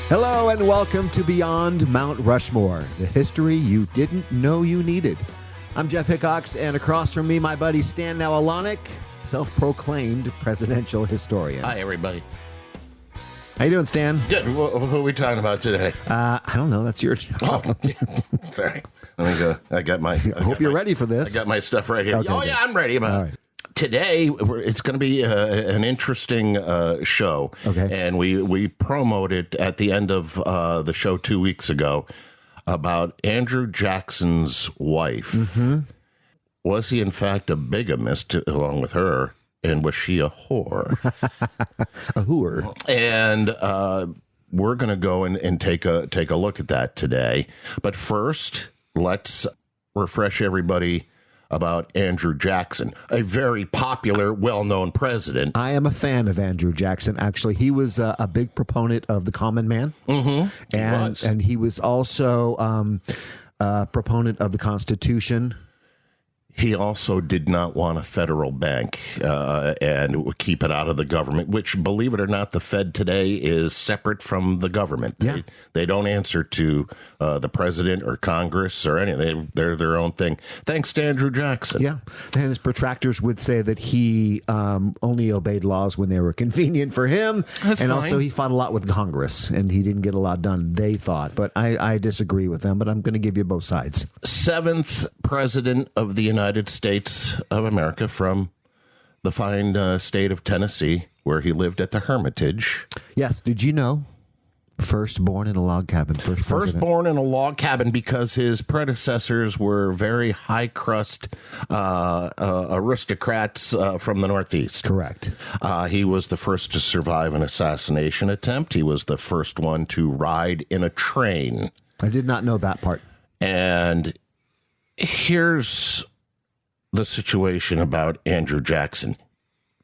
Hello and welcome to Beyond Mount Rushmore, the history you didn't know you needed. I'm Jeff Hickox, and across from me, my buddy Stan Nawalonic, self-proclaimed presidential historian. Hi, everybody. How you doing, Stan? Good. What are we talking about today? I don't know. That's your job. Oh, sorry. Let me go. I hope you're ready for this. I got my stuff right here. Okay, oh, good. yeah, I'm ready. All right. Today, it's going to be an interesting show. Okay. And we promoted at the end of the show 2 weeks ago about Andrew Jackson's wife. Mm-hmm. Was he, in fact, a bigamist along with her? And was she a whore? A hooer. And we're going to go and take a look at that today. But first, let's refresh everybody about Andrew Jackson, a very popular, well-known president. I am a fan of Andrew Jackson. Actually, he was a big proponent of the common man. Mm-hmm. And he was also a proponent of the Constitution. He also did not want a federal bank and keep it out of the government, which, believe it or not, the Fed today is separate from the government. Yeah. They don't answer to the president or Congress or anything. They're their own thing. Thanks to Andrew Jackson. Yeah. And his protractors would say that he only obeyed laws when they were convenient for him. That's and fine. Also, he fought a lot with Congress, and he didn't get a lot done, they thought. But I disagree with them, but I'm going to give you both sides. 7th president of the United States of America from the fine state of Tennessee, where he lived at the Hermitage. Yes. Did you know? Firstborn in a log cabin. Firstborn in a log cabin because his predecessors were very high crust aristocrats from the Northeast. Correct. He was the first to survive an assassination attempt. He was the first one to ride in a train. I did not know that part. And here's the situation about Andrew Jackson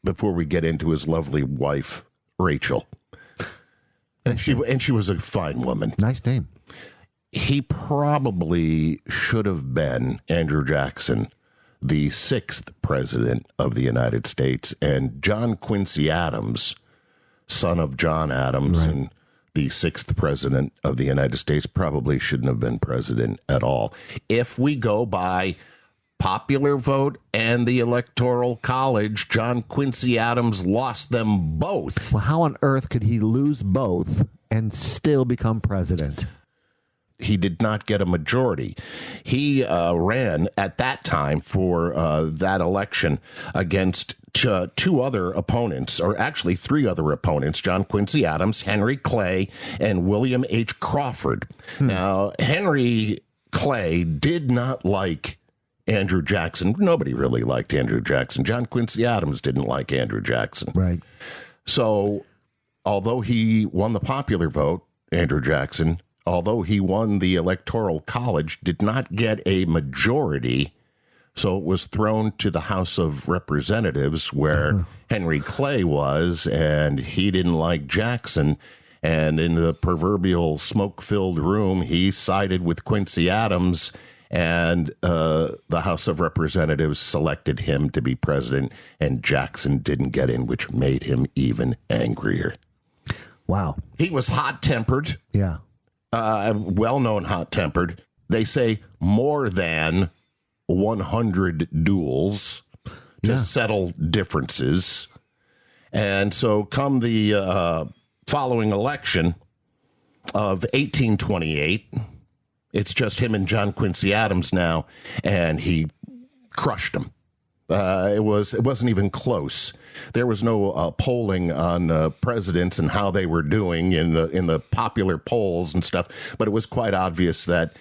before we get into his lovely wife, Rachel. And she was a fine woman. Nice name. He probably should have been, Andrew Jackson, the 6th president of the United States. And John Quincy Adams, son of John Adams, right, and the 6th president of the United States, probably shouldn't have been president at all. If we go by popular vote and the Electoral College, John Quincy Adams lost them both. Well, how on earth could he lose both and still become president? He did not get a majority. He ran at that time for that election against two other opponents, or actually 3 other opponents, John Quincy Adams, Henry Clay, and William H. Crawford. Now, Henry Clay did not like Andrew Jackson. Nobody really liked Andrew Jackson. John Quincy Adams didn't like Andrew Jackson. Right. So, although he won the popular vote, Andrew Jackson, although he won the Electoral College, did not get a majority. So it was thrown to the House of Representatives where Henry Clay was, and he didn't like Jackson. And in the proverbial smoke-filled room, he sided with Quincy Adams, and the House of Representatives selected him to be president, and Jackson didn't get in, which made him even angrier. Wow. He was hot-tempered. Yeah. Well-known hot-tempered. They say more than 100 duels to settle differences. And so come the following election of 1828, it's just him and John Quincy Adams now, and he crushed him. It wasn't even close. There was no polling on presidents and how they were doing in the popular polls and stuff, but it was quite obvious that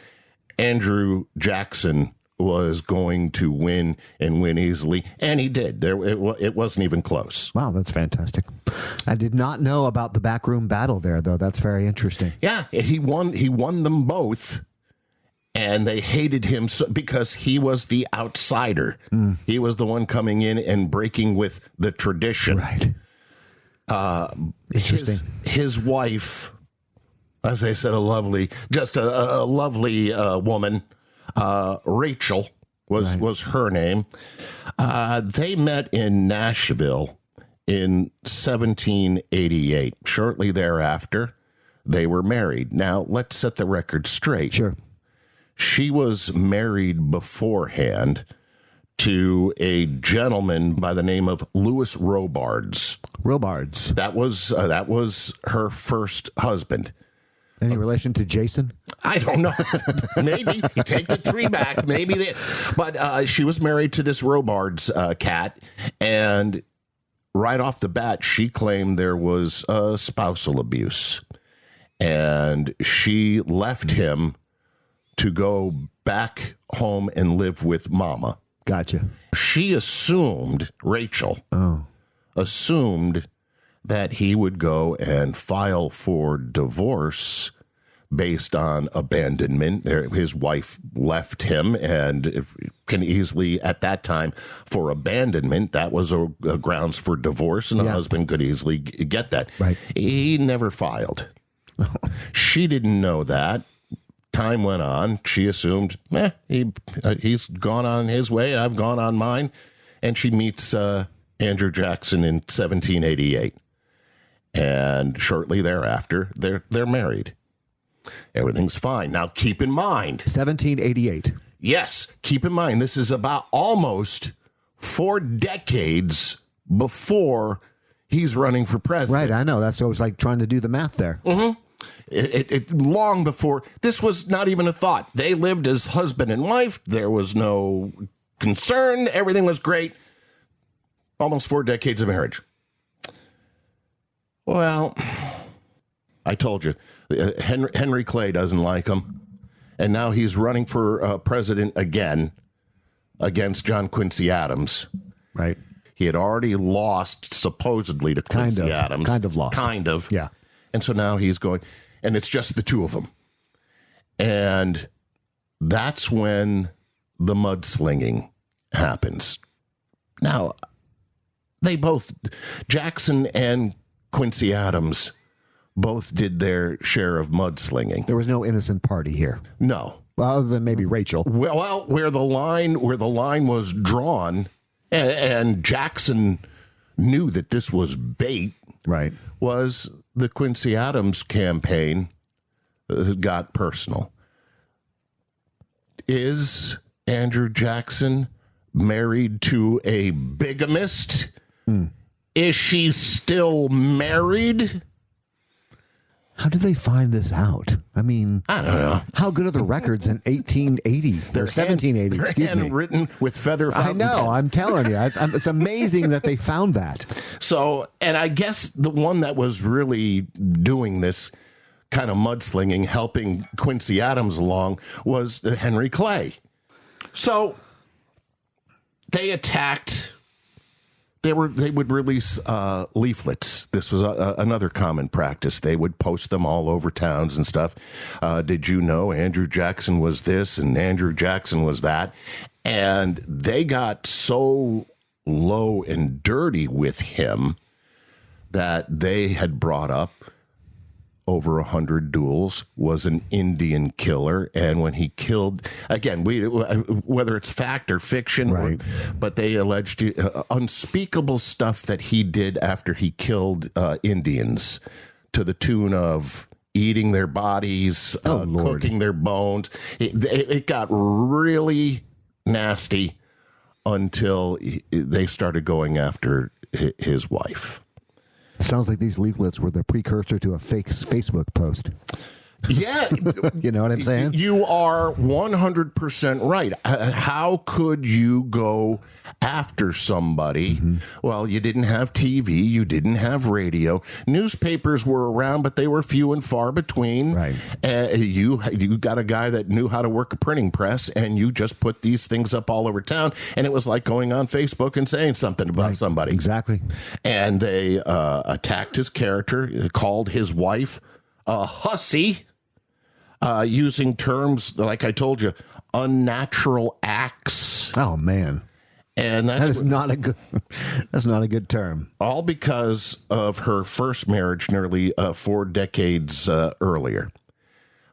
Andrew Jackson was going to win and win easily, and he did. It wasn't even close. Wow, that's fantastic. I did not know about the backroom battle there, though. That's very interesting. Yeah, he won them both. And they hated him because he was the outsider. He was the one coming in and breaking with the tradition. Right. Interesting. His wife, as I said, a lovely woman, Rachel was her name. They met in Nashville in 1788. Shortly thereafter, they were married. Now, let's set the record straight. Sure. She was married beforehand to a gentleman by the name of Louis Robards. Robards. That was her first husband. Any relation to Jason? I don't know. Maybe. Take the tree back. Maybe. But she was married to this Robards cat, and right off the bat, she claimed there was spousal abuse. And she left him to go back home and live with Mama. Gotcha. She assumed, Rachel, assumed that he would go and file for divorce based on abandonment. His wife left him, and can easily, at that time, for abandonment, that was a grounds for divorce, and the husband could easily get that. Right. He never filed. She didn't know that. Time went on. She assumed, he's gone on his way. I've gone on mine. And she meets Andrew Jackson in 1788. And shortly thereafter, they're married. Everything's fine. Now, keep in mind. 1788. Yes, keep in mind, this is about almost 4 decades before he's running for president. Right, I know. That's what I was like trying to do the math there. Mm-hmm. It long before, this was not even a thought. They lived as husband and wife. There was no concern. Everything was great. Almost 4 decades of marriage. Well, I told you, Henry Clay doesn't like him. And now he's running for president again against John Quincy Adams. Right. He had already lost, supposedly, to Quincy Adams. Kind of lost. Kind of. Yeah. And so now he's going, and it's just the two of them. And that's when the mudslinging happens. Now, they both, Jackson and Quincy Adams, both did their share of mudslinging. There was no innocent party here. No. Well, other than maybe Rachel. Well, where the line was drawn, and Jackson knew that this was bait, right, was the Quincy Adams campaign got personal. Is Andrew Jackson married to a bigamist? Is she still married? How did they find this out? I mean, I don't know. How good are the records in 1880 or 1780? Excuse me. Written with feather fountain I know. pens. I'm telling you, it's amazing that they found that. So, and I guess the one that was really doing this kind of mudslinging, helping Quincy Adams along, was Henry Clay. So they attacked. They would release leaflets. This was another common practice. They would post them all over towns and stuff. Did you know Andrew Jackson was this and Andrew Jackson was that? And they got so low and dirty with him that they had brought up over 100 duels, was an Indian killer, and when he killed, again, whether it's fact or fiction, right, but they alleged unspeakable stuff that he did after he killed Indians, to the tune of eating their bodies, cooking their bones. It got really nasty until they started going after his wife. Sounds like these leaflets were the precursor to a fake Facebook post. Yeah. You know what I'm saying? You are 100% right. How could you go after somebody? Mm-hmm. Well, you didn't have TV. You didn't have radio. Newspapers were around, but they were few and far between. Right. You got a guy that knew how to work a printing press, and you just put these things up all over town, and it was like going on Facebook and saying something about somebody. Exactly. And they attacked his character, called his wife a hussy, using terms, like I told you, unnatural acts. Oh, man. And that's not a good term. All because of her first marriage nearly 4 decades earlier.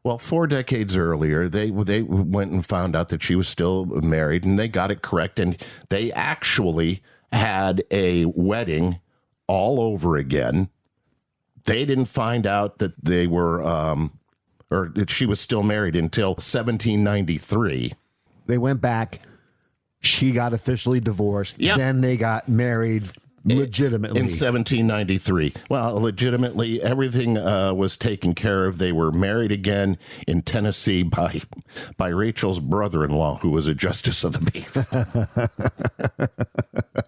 Well, 4 decades earlier, they went and found out that she was still married, and they got it correct, and they actually had a wedding all over again They didn't find out that they were, or that she was still married until 1793. They went back. She got officially divorced. Yep. Then they got married legitimately. In 1793. Well, legitimately, everything was taken care of. They were married again in Tennessee by Rachel's brother-in-law, who was a justice of the peace.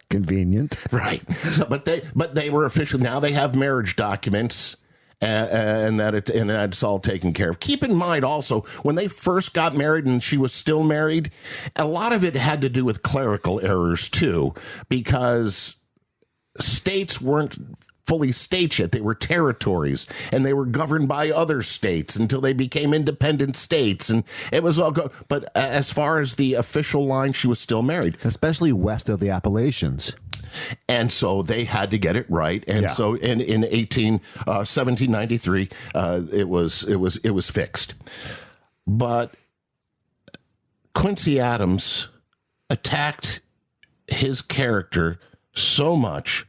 Convenient. Right. So, but they were officially, now they have marriage documents. And that's all taken care of. Keep in mind also, when they first got married and she was still married, a lot of it had to do with clerical errors too, because states weren't fully states yet. They were territories, and they were governed by other states until they became independent states, and it was all good. But as far as the official line, she was still married, especially west of the Appalachians. And so they had to get it right. And so in 1793, it was fixed. But Quincy Adams attacked his character so much,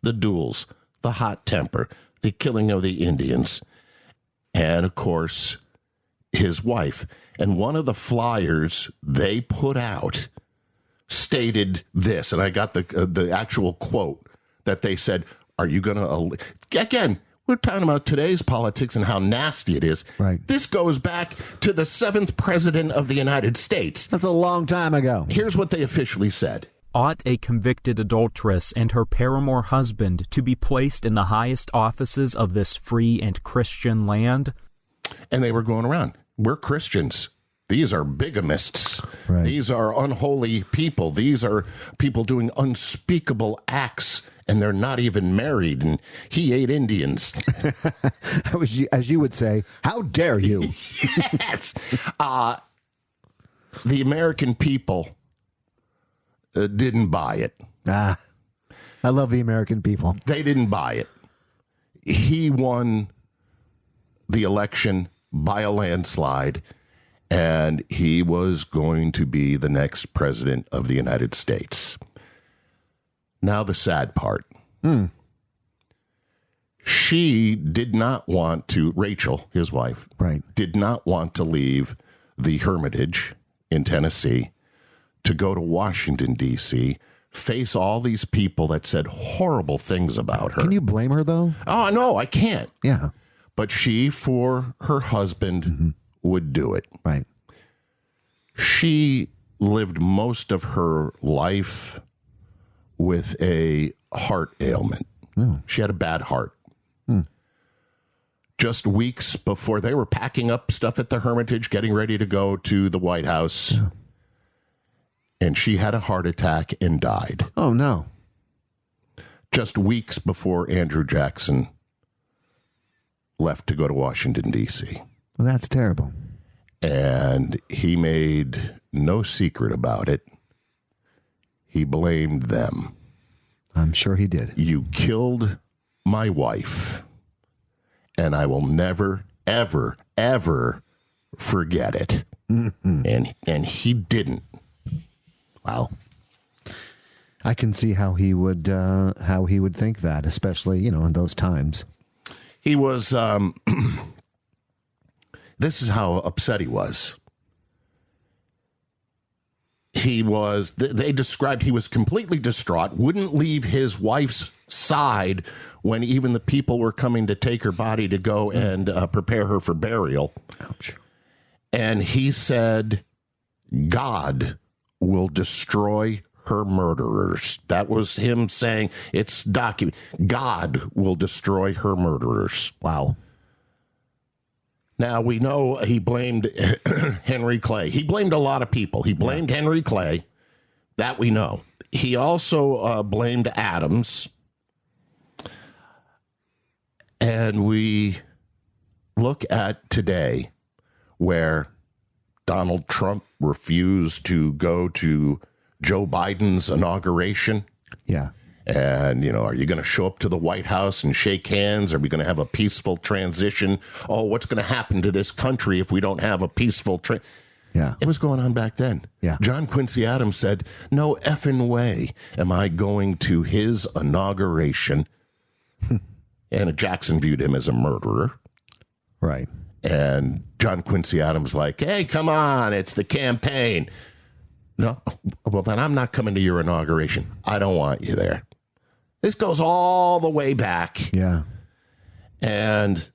the duels, the hot temper, the killing of the Indians, and of course, his wife. And one of the flyers they put out stated this, and I got the actual quote that they said, "Are you going to..." Again, we're talking about today's politics and how nasty it is. Right. This goes back to the 7th president of the United States. That's a long time ago. Here's what they officially said. Ought a convicted adulteress and her paramour husband to be placed in the highest offices of this free and Christian land? And they were going around, we're Christians. These are bigamists. Right. These are unholy people. These are people doing unspeakable acts, and they're not even married, and he ate Indians. As you would say, how dare you? Yes. The American people didn't buy it. I love the American people. They didn't buy it. He won the election by a landslide, and he was going to be the next president of the United States. Now the sad part. She did not want to, Rachel, his wife, right, did not want to leave the Hermitage in Tennessee to go to Washington, D.C., face all these people that said horrible things about her. Can you blame her, though? Oh, no, I can't. Yeah. But she, for her husband, would do it. Right. She lived most of her life with a heart ailment. She had a bad heart. Just weeks before they were packing up stuff at the Hermitage, getting ready to go to the White House, and she had a heart attack and died. Oh, no. Just weeks before Andrew Jackson left to go to Washington, D.C. Well, that's terrible. And he made no secret about it. He blamed them. I'm sure he did. You killed my wife, and I will never, ever, ever forget it. And he didn't. Wow. I can see how he would think that, especially, in those times. He was, this is how upset he was. They described he was completely distraught, wouldn't leave his wife's side when even the people were coming to take her body to go and prepare her for burial. Ouch. And he said, God will destroy her murderers. That was him saying, it's documented. God will destroy her murderers. Wow. Now, we know he blamed Henry Clay. He blamed a lot of people. He blamed Henry Clay. That we know. He also blamed Adams. And we look at today where Donald Trump refused to go to Joe Biden's inauguration. Yeah. And, are you going to show up to the White House and shake hands? Are we going to have a peaceful transition? Oh, what's going to happen to this country if we don't have a peaceful Yeah. It was going on back then. Yeah. John Quincy Adams said, no effing way am I going to his inauguration. And Jackson viewed him as a murderer. Right. And John Quincy Adams like, hey, come on, it's the campaign. No, well, then I'm not coming to your inauguration. I don't want you there. This goes all the way back. Yeah. And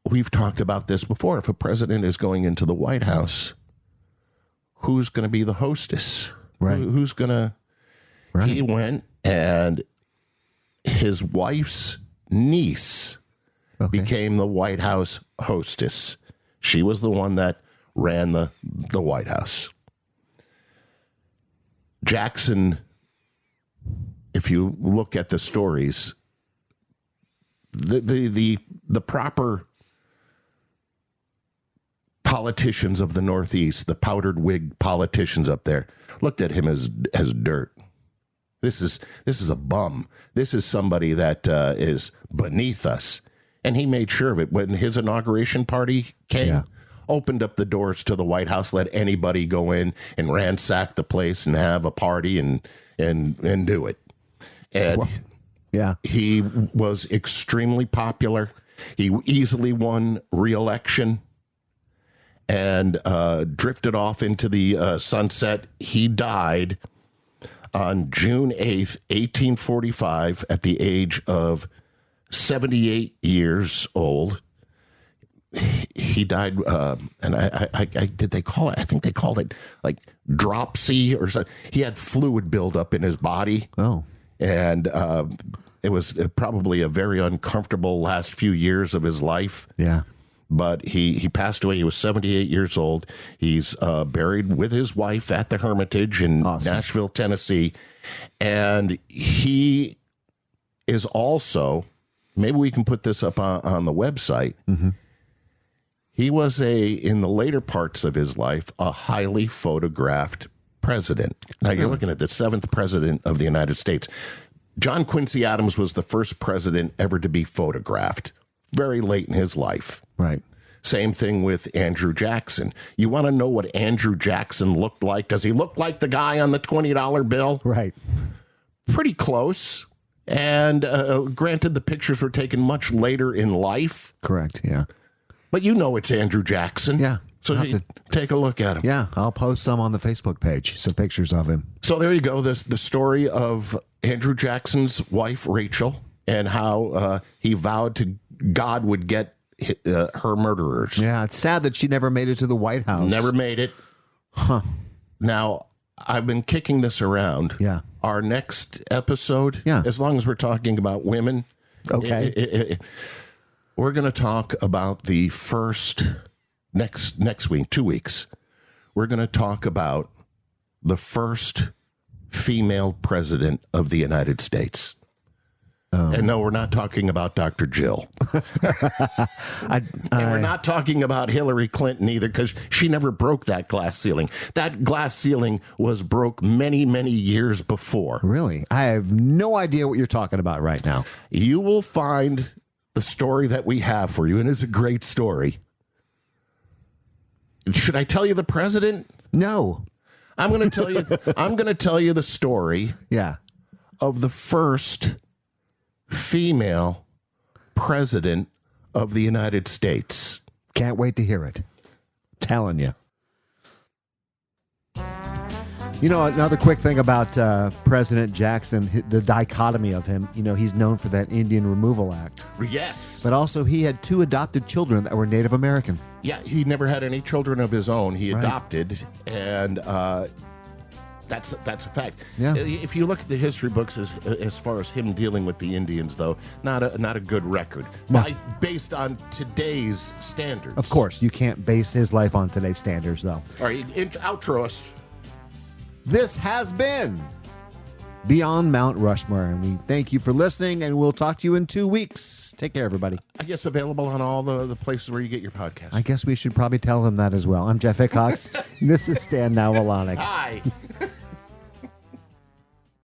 we've talked about this before. If a president is going into the White House, who's going to be the hostess? Right. Who's going to... Right. He went, and his wife's niece became the White House hostess. She was the one that ran the White House. Jackson, if you look at the stories, the proper politicians of the Northeast, the powdered wig politicians up there, looked at him as dirt. This is a bum. This is somebody that is beneath us. And he made sure of it when his inauguration party came, opened up the doors to the White House, let anybody go in and ransack the place and have a party and do it. And he was extremely popular. He easily won re-election and drifted off into the sunset. He died on June 8th, 1845, at the age of 78 years old. He died, and I did they call it? I think they called it like dropsy or something. He had fluid buildup in his body. Oh, and it was probably a very uncomfortable last few years of his life. Yeah. But he passed away. He was 78 years old. He's buried with his wife at the Hermitage in Nashville, Tennessee. And he is also, maybe we can put this up on the website. Mm-hmm. He was in the later parts of his life, a highly photographed president. Now, you're looking at the 7th president of the United States. John Quincy Adams was the first president ever to be photographed, very late in his life. Right. Same thing with Andrew Jackson. You want to know what Andrew Jackson looked like? Does he look like the guy on the $20 bill? Right. Pretty close. And granted, the pictures were taken much later in life. Correct, yeah. But you know it's Andrew Jackson. Yeah. So take a look at him. Yeah, I'll post some on the Facebook page, some pictures of him. So there you go. The story of Andrew Jackson's wife, Rachel, and how he vowed to God would get her murderers. Yeah, it's sad that she never made it to the White House. Never made it. Huh. Now, I've been kicking this around. Yeah. Our next episode, as long as we're talking about women, we're going to talk about the first, next week, 2 weeks, we're going to talk about the first female president of the United States. And no, we're not talking about Dr. Jill. And we're not talking about Hillary Clinton either, because she never broke that glass ceiling. That glass ceiling was broke many, many years before. Really? I have no idea what you're talking about right now. You will find the story that we have for you, and it's a great story. Should I tell you the president? No. I'm going to tell you the story of the first female president of the United States. Can't wait to hear it. Telling you. You know, another quick thing about President Jackson, the dichotomy of him, you know, he's known for that Indian Removal Act. Yes. But also he had 2 adopted children that were Native American. Yeah, he never had any children of his own. He adopted, and that's a fact. Yeah. If you look at the history books as far as him dealing with the Indians, though, not a good record. No. Based on today's standards. Of course, you can't base his life on today's standards, though. All right, outro us. This has been Beyond Mount Rushmore, and we thank you for listening, and we'll talk to you in 2 weeks. Take care, everybody. I guess available on all the places where you get your podcast. I guess we should probably tell them that as well. I'm Jeff Hickox. This is Stan Now Alonic. Hi.